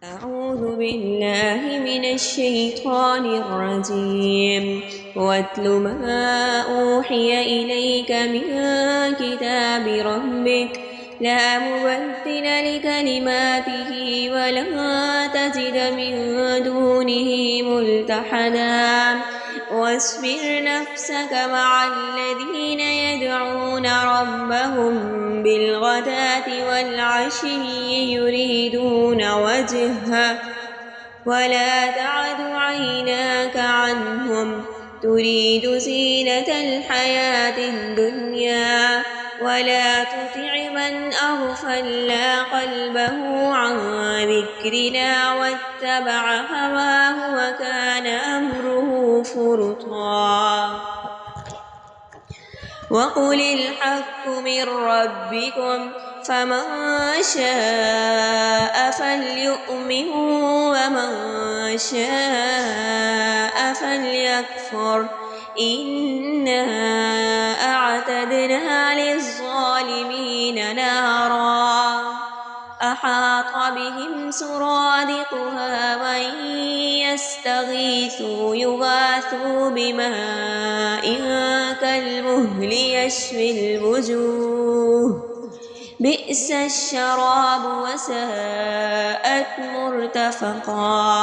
أعوذ بالله من الشيطان الرجيم واتل ما أوحي إليك من كتاب ربك لا مبدل لكلماته ولا تجد من دونه ملتحدا واصبر نفسك مع الذين يدعون ربهم بالغداة والعشي يريدون وجهه ولا تعد عيناك عنهم تريد زينة الحياة الدنيا ولا تطع من أغفلنا قلبه عن ذكرنا واتبع هواه وكان أمره فرطا وقل الحق من ربكم فمن شاء فليؤمن ومن شاء فليكفر إنا أعتدنا للظالمين نارا أحاط بهم سرادقها وإن يستغيثوا يغاثوا بماء كالمهل يشوي الوجوه بئس الشراب وساءت مرتفقا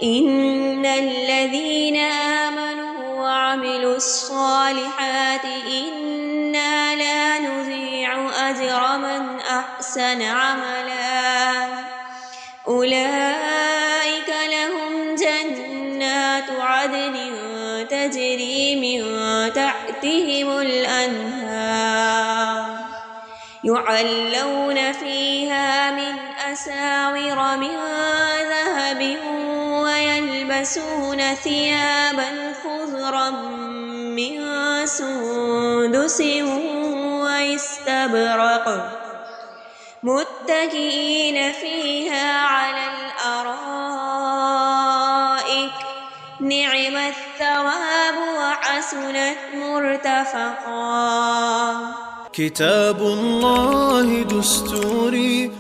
إن الذين آمنوا وعملوا الصالحات إنا لا نضيع أجر من أحسن عملا أولئك لهم جنات عدن تجري من تحتهم الأنهار يعلون فيها من أساور من ذهب ويلبسون ثيابا خضرا من سندس واستبرق متكئين فيها على الأرائك نعم الثواب وحسنت مرتفقا كتاب الله دستوري